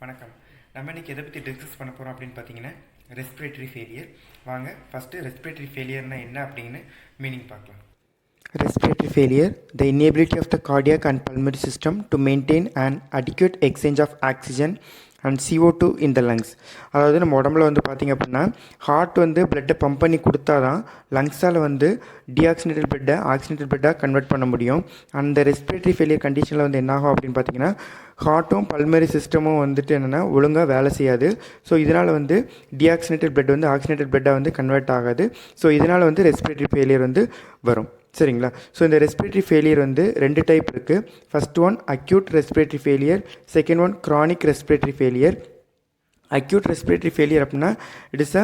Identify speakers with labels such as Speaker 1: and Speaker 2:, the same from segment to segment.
Speaker 1: வணக்கம். நம்ம இன்னைக்கு எதை பற்றி டிஸ்கஸ் பண்ண போகிறோம் அப்படின்னு பார்த்தீங்கன்னா ரெஸ்பிரேட்டரி ஃபெயிலியர். வாங்க ஃபஸ்ட்டு ரெஸ்பிரேட்டரி ஃபெயிலியர்னா என்ன அப்படின்னு மீனிங் பார்க்கலாம்.
Speaker 2: Respiratory failure, the inability of the cardiac and pulmonary system to maintain an adequate exchange of oxygen and CO2 in the lungs. அதாவது நம்ம உடம்புல பார்த்திங்க அப்படின்னா ஹார்ட் பிளட்டை பம்ப் பண்ணி கொடுத்தா தான் லங்ஸால் டீஆக்சினேட்டட் பிளட்டை ஆக்சினேட்டட் பிளட்டாக கன்வெர்ட் பண்ண முடியும். அந்த ரெஸ்பிரேட்டரி ஃபெயிலியர் கண்டிஷனில் என்னாகும் அப்படின்னு பார்த்தீங்கன்னா ஹார்ட்டும் பல்மரி சிஸ்டமும் என்னென்னா ஒழுங்காக வேலை செய்யாது. ஸோ இதனால் டீஆக்சினேட்டட் பிளட் ஆக்சினேட்டட் பிளட்டாக கன்வெர்ட் ஆகாது. ஸோ இதனால் ரெஸ்பிரேட்டரி ஃபெயிலியர் வரும். சரிங்களா? ஸோ இந்த ரெஸ்பிரேட்டரி ஃபெயிலியர் ரெண்டு டைப் இருக்குது. First one acute respiratory failure, second one chronic respiratory failure. Acute respiratory failure அப்படின்னா it is a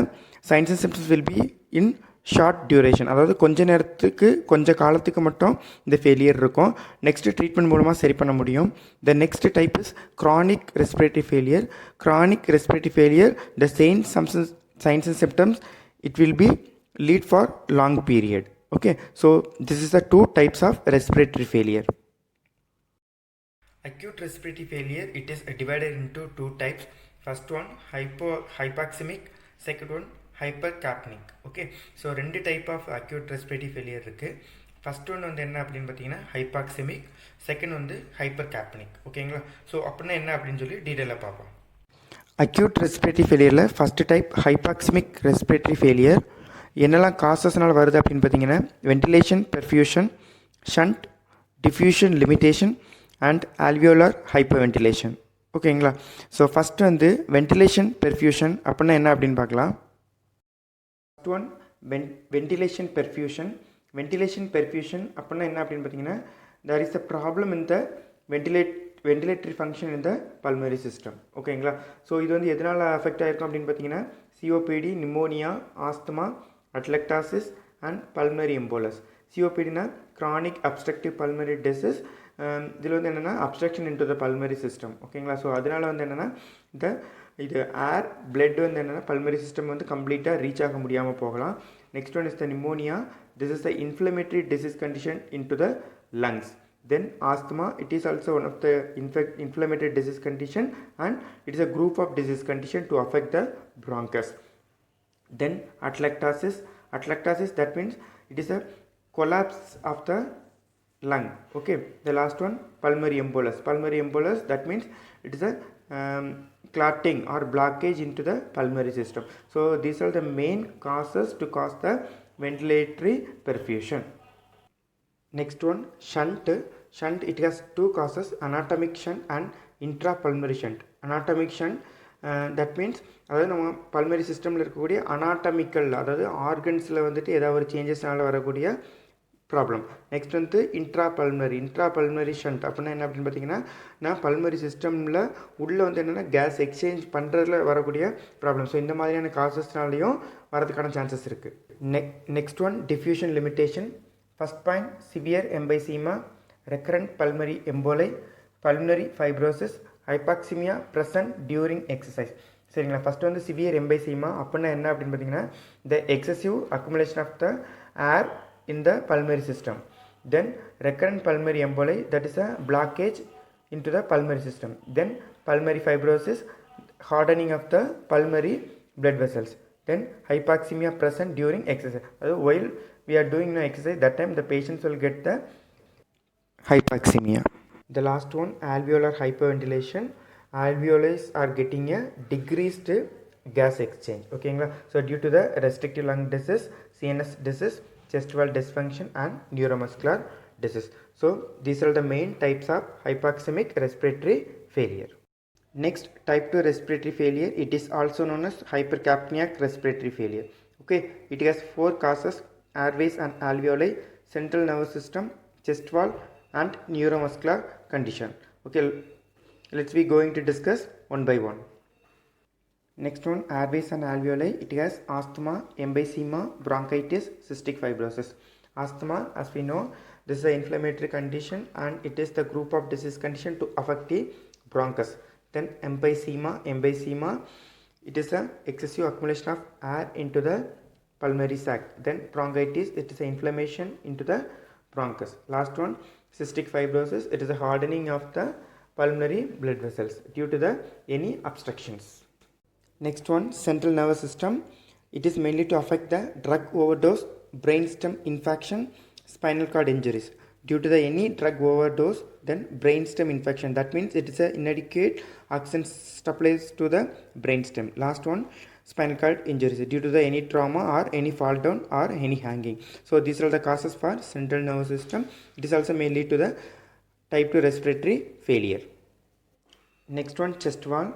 Speaker 2: signs and symptoms will be in short duration, அதாவது கொஞ்சம் காலத்துக்கு மட்டும் இந்த ஃபெயிலியர் இருக்கும். நெக்ஸ்ட் ட்ரீட்மெண்ட் மூலமாக சரி பண்ண முடியும். The next type is chronic respiratory failure. Chronic respiratory failure the science and symptoms it will be lead for long period. Okay, so this is the two types of respiratory failure.
Speaker 1: Acute respiratory failure, it is divided into two types. First one hypoxemic, second one hypercapnic. Okay, so ரெண்டு type of acute respiratory failure இருக்கு. First one என்ன அப்படின்னு பார்த்தீங்கன்னா ஹைபாக்சிமிக், second ஹைப்பர்கேப்னிக். ஓகேங்களா? So அப்படின்னா என்ன அப்படின்னு சொல்லி டீட்டெயிலாக பார்ப்போம்.
Speaker 2: அக்யூட் ரெஸ்பிரேட்டரி ஃபெயிலியரில் first type hypoxemic respiratory failure என்னெல்லாம் காசஸ்னால் வருது அப்படின்னு பார்த்தீங்கன்னா ventilation perfusion, shunt, diffusion limitation and alveolar hyper ventilation. ஓகேங்களா? ஸோ ஃபஸ்ட்டு வென்டிலேஷன் பெர்ஃபியூஷன் அப்படின்னா என்ன அப்படின்னு பார்க்கலாம். First one ventilation perfusion. Ventilation perfusion அப்படின்னா என்ன அப்படின்னு பார்த்தீங்கன்னா there is a problem in the ventilatory function in the pulmonary system. ஓகேங்களா? ஸோ இது எதனால் அஃபெக்ட் ஆகிருக்கும் அப்படின்னு பார்த்தீங்கன்னா COPD, pneumonia, asthma, atelectasis and pulmonary embolus. சிஓபிடினா க்ரானிக் அப்ஸ்ட்ரக்டிவ் பல்மரி டிசீஸ். இதில் என்னென்னா obstruction into the pulmonary system. ஓகேங்களா? ஸோ அதனால் என்னென்னா இது ஏர் பிளட் என்னென்னா பல்மரி சிஸ்டம் கம்ப்ளீட்டாக ரீச் ஆக முடியாமல் போகலாம். Next one is the pneumonia. This is the inflammatory disease condition into the lungs. Then asthma, it is also one of the inflammatory disease condition and it is a group of disease condition to affect the bronchus. Then atelectasis. Atelectasis, that means it is a collapse of the lung. Okay, the last one pulmonary embolus. Pulmonary embolus, that means it is a clotting or blockage into the pulmonary system. So these are the main causes to cause the ventilatory perfusion. Next one shunt. Shunt, it has two causes, anatomic shunt and intrapulmonary shunt. Anatomic shunt, that means அதாவது நம்ம pulmonary சிஸ்டமில் இருக்கக்கூடிய anatomical, அதாவது ஆர்கன்ஸில் ஏதாவது ஒரு சேஞ்சஸ்னால வரக்கூடிய problem. Next இன்ட்ராபல்மரி shunt அப்படின்னா என்ன அப்படின்னு பார்த்தீங்கன்னா நான் பல்மரி சிஸ்டமில் உள்ளே என்னென்னா கேஸ் எக்ஸ்சேஞ்ச் பண்ணுறதுல வரக்கூடிய ப்ராப்ளம். ஸோ இந்த மாதிரியான காசஸ்னாலையும் வரதுக்கான சான்சஸ் இருக்குது. Next one diffusion limitation. First point severe emphysema, recurrent pulmonary emboli, pulmonary fibrosis, hypoxemia present during exercise. சரிங்களா? ஃபஸ்ட்டு சிவியர் எம்பைசீமா அப்படின்னா என்ன அப்படின்னு பார்த்தீங்கன்னா the excessive accumulation of the air in the pulmonary system. Then recurrent pulmonary emboli, that is a blockage into the pulmonary system. Then pulmonary fibrosis, hardening of the pulmonary blood vessels. Then hypoxemia present during exercise. While we are doing no exercise, that time the patients will get the hypoxemia. The last one alveolar hyperventilation. Alveoli are getting a decreased gas exchange. Okay, so due to the restrictive lung disease, CNS disease, chest wall dysfunction and neuromuscular disease. So these are the main types of hypoxemic respiratory failure. Next, type 2 respiratory failure, it is also known as hypercapnic respiratory failure. Okay, it has four causes: airways and alveoli, central nervous system, chest wall and neuromuscular condition. Okay, let's be going to discuss one by one. Next one, airways and alveoli. It has asthma, emphysema, bronchitis, cystic fibrosis. Asthma, as we know, this is an inflammatory condition and it is the group of disease condition to affect the bronchus. Then emphysema, it is a excessive accumulation of air into the pulmonary sac. Then bronchitis, it is an inflammation into the bronchus. Last one, cystic fibrosis, it is a hardening of the pulmonary blood vessels due to the any obstructions. Next one, central nervous system. It is mainly to affect the drug overdose, brainstem infection, spinal cord injuries. Due to the any drug overdose, then brainstem infection. That means it is a inadequate oxygen supplies to the brainstem. Last one, spinal cord injuries due to the any trauma or any fall down or any hanging. So these are the causes for central nervous system. It is also mainly to the type 2 respiratory failure. Next one, chest wall,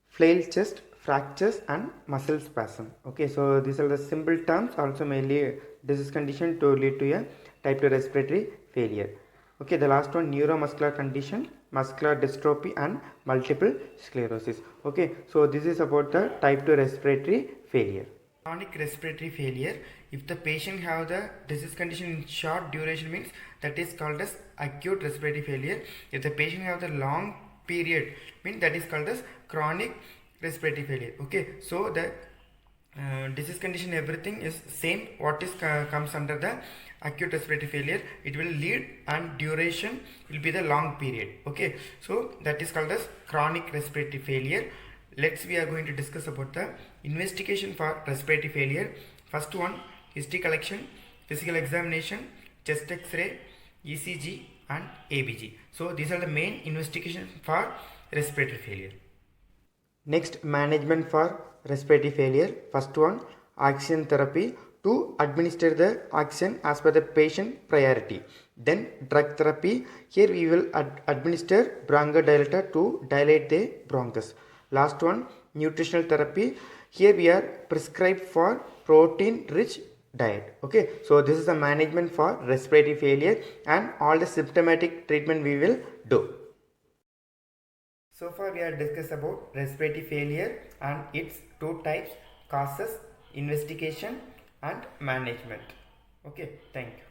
Speaker 2: flail chest, fractures and muscle spasm. Okay, so these are the simple terms, also mainly disease condition to lead to a type 2 respiratory failure. Okay, the last one, neuromuscular condition, muscular dystrophy and multiple sclerosis. Okay, so this is about the type 2 respiratory failure.
Speaker 1: Chronic respiratory failure, if the patient have the disease condition in short duration, means that is called as acute respiratory failure. If the patient have the long period, means that is called as chronic respiratory failure. Okay, so the disease condition, everything is same. What is comes under the acute respiratory failure, it will lead and duration will be the long period. Okay, so that is called as chronic respiratory failure. We are going to discuss about the investigation for respiratory failure. First one, history collection, physical examination, chest x-ray, ECG and ABG. So these are the main investigation for respiratory failure.
Speaker 2: Next, management for respiratory failure. First one, oxygen therapy to administer the oxygen as per the patient priority. Then drug therapy. Here we will administer bronchodilator to dilate the bronchus. Last one, nutritional therapy. Here we are prescribed for protein rich diet. Okay, so this is the management for respiratory failure and all the symptomatic treatment we will do.
Speaker 1: So far we have discussed about respiratory failure and its two types, causes, investigation and management. Okay, thank you.